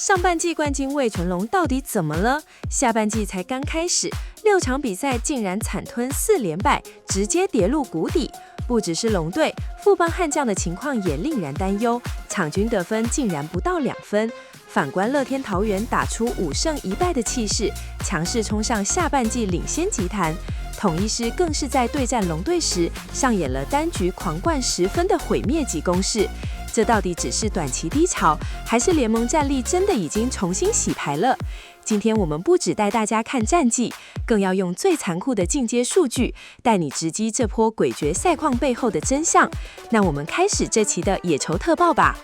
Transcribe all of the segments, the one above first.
上半季冠軍味全龍到底怎麼了？下半季才剛開始，6場比賽竟然慘吞4連敗，直接跌入谷底。不只是龍隊，富邦悍將的情況也令人擔憂，場均得分竟然不到2分。反觀樂天桃園打出5勝1敗的氣勢，強勢衝上下半季領先集團。統一獅更是在對戰龍隊時上演了單局狂灌10分的毀滅級攻勢。這到底只是短期低潮，還是聯盟戰力真的已經重新洗牌了？今天我們不只帶大家看戰績，更要用最殘酷的進階數據，帶你直擊這波詭譎賽況背後的真相。那我們開始這期的野球特報吧。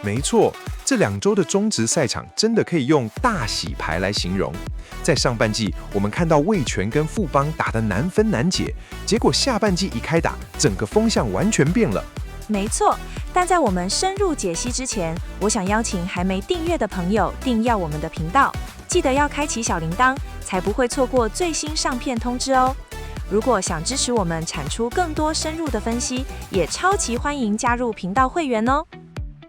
沒錯，這2周的中職賽場真的可以用大洗牌來形容。在上半季，我們看到味全跟富邦打得難分難解，結果下半季一開打，整個風向完全變了。沒錯，但在我們深入解析之前，我想邀請還沒訂閱的朋友訂閱我們的頻道，記得要開啟小鈴鐺，才不會錯過最新上片通知哦。如果想支持我們產出更多深入的分析，也超級歡迎加入頻道會員哦。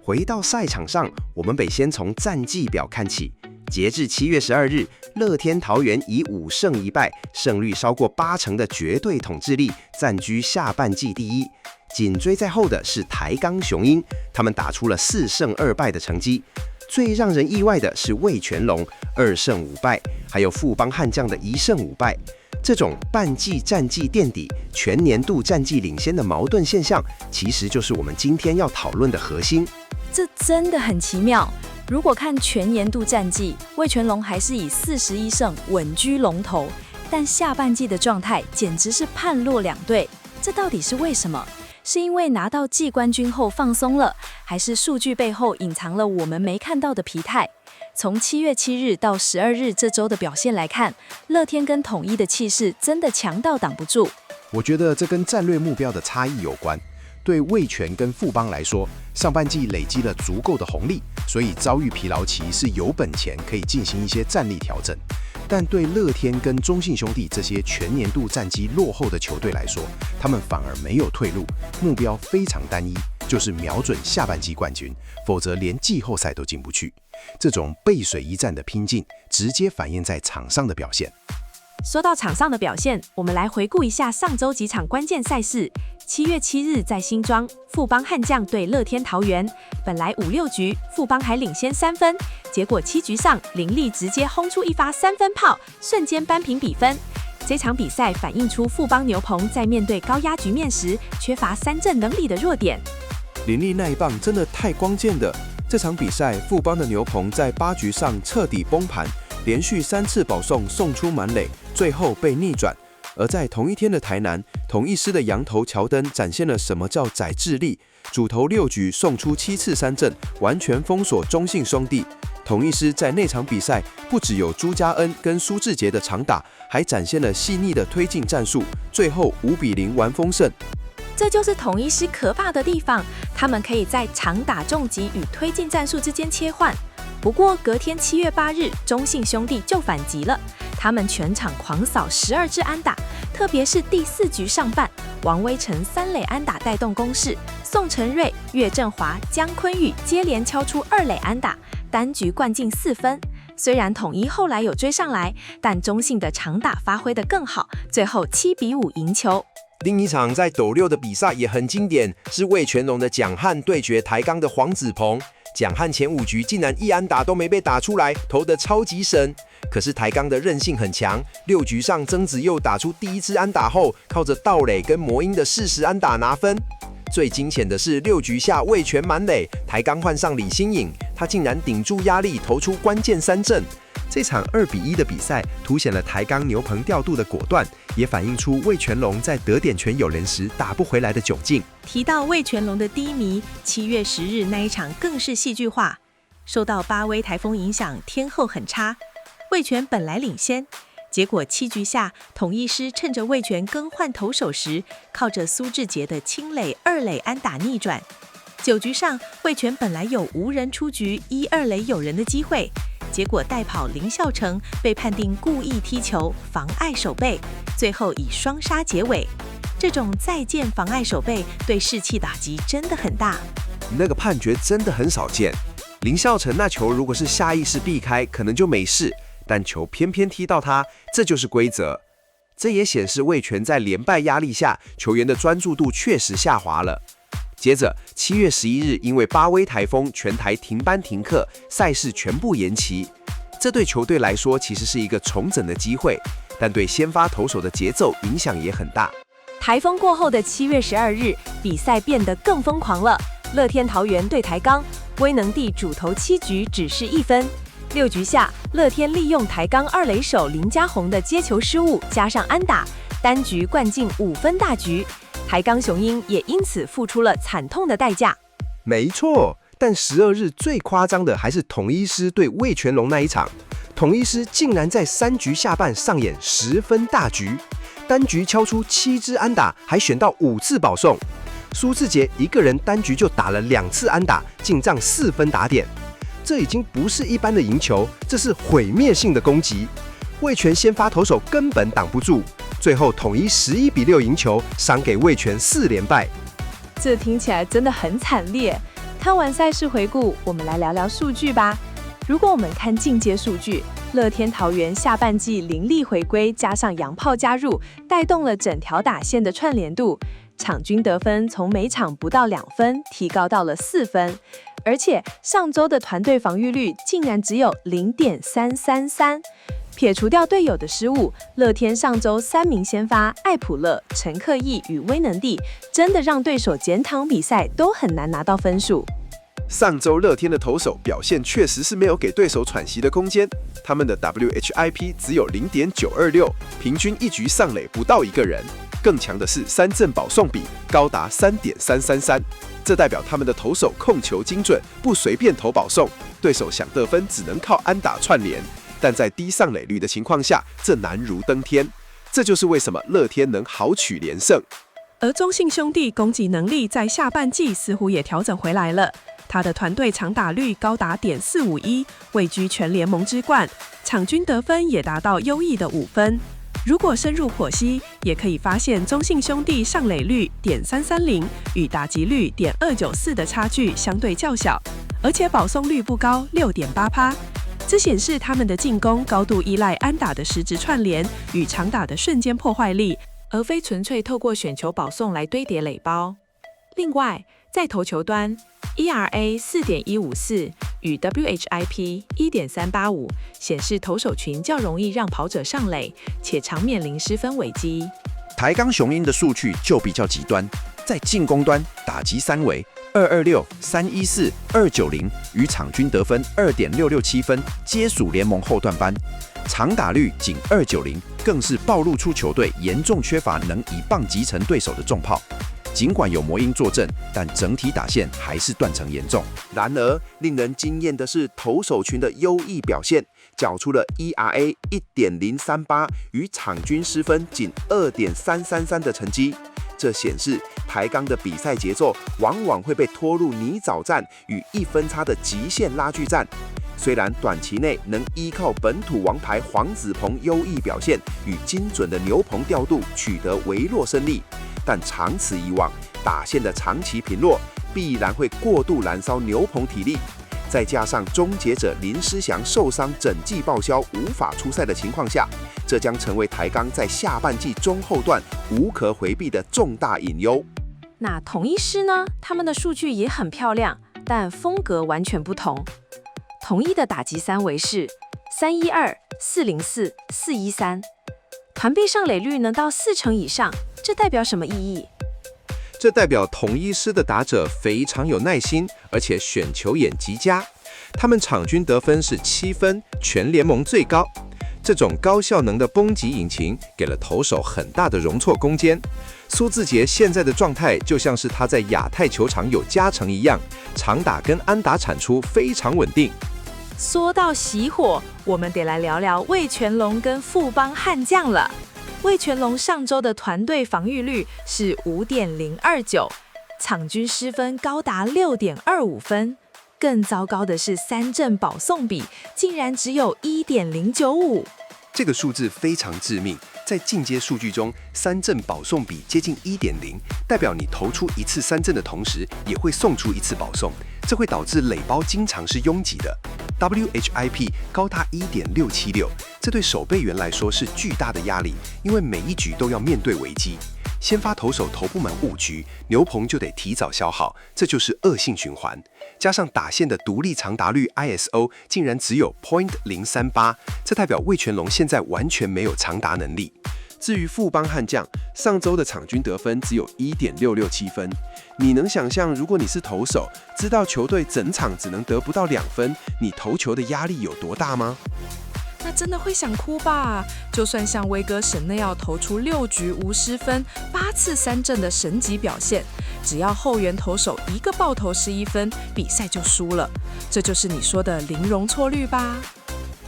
回到賽場上，我們得先從戰績表看起。截至7月12日，樂天桃園以5勝1敗，勝率超過80%的絕對統治力，暫居下半季第一。緊追在後的是台鋼雄鷹，他們打出了4勝2敗的成績。最讓人意外的是味全龍2勝5敗，還有富邦悍將的1勝5敗。這種半季戰績墊底、全年度戰績領先的矛盾現象，其實就是我們今天要討論的核心。這真的很奇妙。如果看全年度戰績，味全龍還是以41勝穩居龍頭，但下半季的狀態簡直是判若兩隊。這到底是為什麼？是因為拿到季冠軍後放鬆了，還是數據背後隱藏了我們沒看到的疲態？從7月7日到12日這周的表現來看，樂天跟統一的氣勢真的強到擋不住。我覺得這跟戰略目標的差異有關。對味全跟富邦來說，上半季累積了足夠的紅利，所以遭遇疲勞期是有本錢可以進行一些戰力調整。但對樂天跟中信兄弟這些全年度戰績落後的球隊來說，他們反而沒有退路，目標非常單一，就是瞄準下半季冠軍，否則連季後賽都進不去。這種背水一戰的拼勁，直接反映在場上的表現。說到場上的表現，我們來回顧一下上周幾場關鍵賽事。7月7日在新莊，富邦悍將對樂天桃園，本來5-6局富邦還領先3分，結果7局上林立直接轟出一發3分炮，瞬間扳平比分。這場比賽反映出富邦牛棚在面對高壓局面時缺乏3振能力的弱點。林立那一棒真的太關鍵了。這場比賽富邦的牛棚在8局上徹底崩盤，連續3次保送出滿壘，最後被逆轉。而在同一天的台南，統一獅的洋投喬登展現了什麼叫宰制力，主投6局送出7次3振，完全封鎖中信兄弟。統一獅在那場比賽不只有朱家恩跟蘇智傑的長打，還展現了細膩的推進戰術，最後5-0完封勝。這就是統一獅可怕的地方，他們可以在長打重擊與推進戰術之間切換。不過隔天7月8日，中信兄弟就反擊了，他們全場狂掃12支安打，特別是第4局上半，王威成3壘安打帶動攻勢，宋承瑞、岳振華、江坤宇接連敲出2壘安打，單局灌進4分。雖然統一後來有追上來，但中信的長打發揮得更好，最後7-5贏球。另一場在斗六的比賽也很經典，是味全龍的蔣漢對決台鋼的黃子鵬。蔣漢前5局竟然1安打都沒被打出來，投得超級神。可是台鋼的韌性很強，6局上曾子佑打出第1支安打後，靠着盜壘跟魔音的40安打拿分。最驚險的是6局下味全滿壘，台鋼換上李新穎，他竟然頂住壓力投出關鍵3振。這場2-1的比賽凸顯了台鋼牛棚調度的果斷，也反映出味全龍在得點權有人時打不回來的窘境。提到味全龍的低迷，7月10日那一場更是戲劇化。受到巴威颱風影響，天候很差，味全本來領先，結果7局下統一獅趁着味全更換投手時，靠着蘇智傑的清壘2壘安打逆轉。9局上味全本來有無人出局1、2壘有人的機會，結果代跑林孝成被判定故意踢球，妨礙守備，最後以雙殺結尾。這種再見妨礙守備对士氣打擊真的很大。那個判決真的很少見。林孝成那球如果是下意識避開，可能就沒事，但球偏偏踢到他，這就是規則。這也顯示味全在連敗壓力下，球員的專注度確實下滑了。接着，7月11日因為巴威颱風，全台停班停課，賽事全部延期。這對球隊來說其實是一個重整的機會，但對先發投手的節奏影響也很大。颱風過後的7月12日，比賽變得更瘋狂了。樂天桃園對台鋼，威能帝主投7局只失1分。6局下，樂天利用台鋼二壘手林家宏的接球失誤，加上安打，單局灌進5分大局。台鋼雄鷹也因此付出了慘痛的代價。沒錯，但12日最誇張的還是統一獅對味全龍那一場，統一獅竟然在3局下半上演10分大局，單局敲出7支安打，還選到5次保送。蘇智傑一個人單局就打了2次安打，進賬4分打點。這已經不是一般的贏球，這是毀滅性的攻擊。味全先發投手根本擋不住，最後統一11-6贏球，賞給味全4連敗。這聽起來真的很慘烈。看完賽事回顧，我們來聊聊數據吧。如果我們看進階數據，樂天桃園下半季林立回歸，加上洋炮加入，帶動了整條打線的串聯度。場均得分從每場不到2分提高到了4分，而且上周的團隊防禦率竟然只有 0.333。撇除掉隊友的失誤，樂天上周3名先發艾普勒、陳克義與威能帝，真的讓對手整場比賽都很難拿到分數。上周樂天的投手表現確實是沒有給對手喘息的空間，他們的 WHIP 只有 0.926， 平均一局上壘不到一個人。更強的是三振保送比高達 3.333， 這代表他們的投手控球精準，不隨便投保送，對手想得分只能靠安打串聯，但在低上壘率的情況下，這難如登天。這就是為什麼樂天能豪取連勝。而中信兄弟攻擊能力在下半季似乎也調整回來了，他的團隊長打率高達.451，位居全聯盟之冠，場均得分也達到優異的5分。如果深入剖析，也可以發現中信兄弟上壘率.330與打擊率.294的差距相對較小，而且保送率不高6.8%。這顯示他們的進攻高度依賴安打的實質串聯與長打的瞬間破壞力，而非純粹透過選球保送來堆疊壘包。另外，在投球端 ，ERA 4.154與 WHIP 1.385顯示投手群較容易讓跑者上壘，且常面臨失分危機。台鋼雄鷹的數據就比較極端，在進攻端打擊三圍226、314、290與場均得分2.667分，皆屬聯盟後段班。長打率僅290，更是暴露出球隊嚴重缺乏能以棒擊沉對手的重炮。儘管有魔鷹坐鎮，但整體打線還是斷層嚴重。然而，令人驚豔的是投手群的優異表現，繳出了 ERA 1.038與場均失分僅2.333的成績。這顯示台鋼的比賽節奏往往會被拖入泥沼戰與1分差的極限拉鋸戰。雖然短期內能依靠本土王牌黃子鵬優異表現與精準的牛棚調度取得微弱勝利，但長此以往，打線的長期貧弱必然會過度燃燒牛棚體力。再加上終結者林詩祥受傷整季報銷無法出賽的情況下，這將成為台鋼在下半季中後段無可回避的重大隱憂。那統一獅呢？他們的數據也很漂亮，但風格完全不同。統一的打擊三圍是312、404、413，團臂上壘率能到40%以上，這代表什麼意義？這代表統一獅的打者非常有耐心，而且選球眼極佳。他們場均得分是7分，全聯盟最高。這種高效能的攻擊引擎給了投手很大的容錯空間。蘇智傑現在的狀態就像是他在亞太球場有加成一樣，長打跟安打產出非常穩定。說到熄火，我們得來聊聊味全龍跟富邦悍將了。味全龍上周的團隊防禦率是 5.029， 場均失分高達 6.25 分。更糟糕的是三振保送比竟然只有 1.095。這個數字非常致命，在進階數據中，3振保送比接近1.0，代表你投出1次3振的同時，也會送出1次保送，這會導致壘包經常是擁擠的。WHIP 高達1.676，這對守備員來說是巨大的壓力，因為每一局都要面對危機。先發投手投不滿5局，牛棚就得提早消耗，這就是惡性循環。加上打線的獨立長打率 ISO 竟然只有 .038， 這代表味全龍現在完全沒有長打能力。至於富邦悍將，上周的場均得分只有 1.667 分。你能想象，如果你是投手，知道球隊整场只能得不到2分，你投球的壓力有多大嗎？那真的会想哭吧？就算像威哥神那样投出6局无失分、8次3振的神级表現，只要後援投手一個爆投11分，比賽就輸了。這就是你說的零容錯率吧？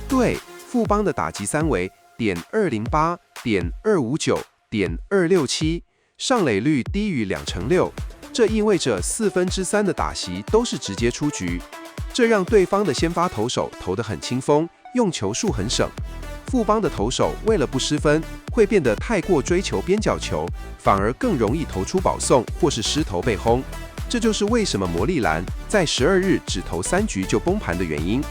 對，富邦的打擊三圍.208、.259、.267，上壘率低於6%，這意味着3/4的打席都是直接出局，這讓對方的先發投手投得很輕鬆，用球數很省。富邦的投手為了不失分，會變得太過追求邊角球，反而更容易投出保送或是失投被轟。這就是為什麼魔力藍在12日只投3局就崩盤的原因。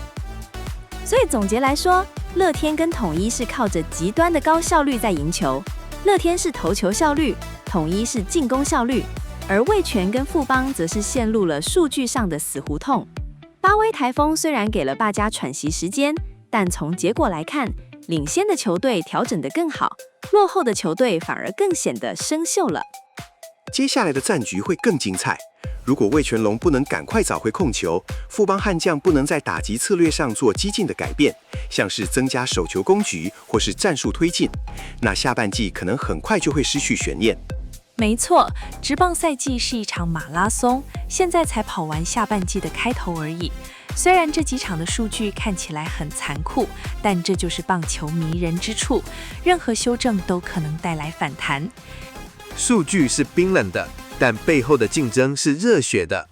所以總結來說，樂天跟統一是靠着極端的高效率在贏球。樂天是投球效率，統一是進攻效率，而味全跟富邦則是陷入了數據上的死胡同。巴威颱風雖然給了大家喘息時間，但從結果來看，領先的球隊調整得更好，落後的球隊反而更顯得生鏽了。接下來的戰局會更精彩。如果味全龍不能趕快找回控球，富邦悍將不能在打擊策略上做激進的改變，像是增加手球攻擊或是戰術推進，那下半季可能很快就會失去懸念。沒錯，職棒賽季是一場馬拉松，現在才跑完下半季的開頭而已。雖然這幾場的數據看起來很殘酷，但這就是棒球迷人之處，任何修正都可能帶來反彈。數據是冰冷的，但背後的競爭是熱血的。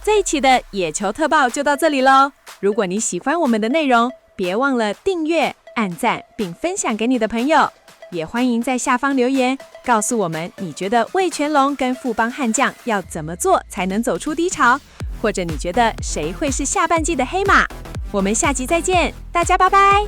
這一期的野球特報就到這裡嘍。如果你喜歡我們的內容，別忘了訂閱、按讚並分享給你的朋友。也歡迎在下方留言，告訴我們你覺得味全龍跟富邦悍將要怎麼做才能走出低潮，或者你覺得誰會是下半季的黑馬？我們下集再見，大家拜拜。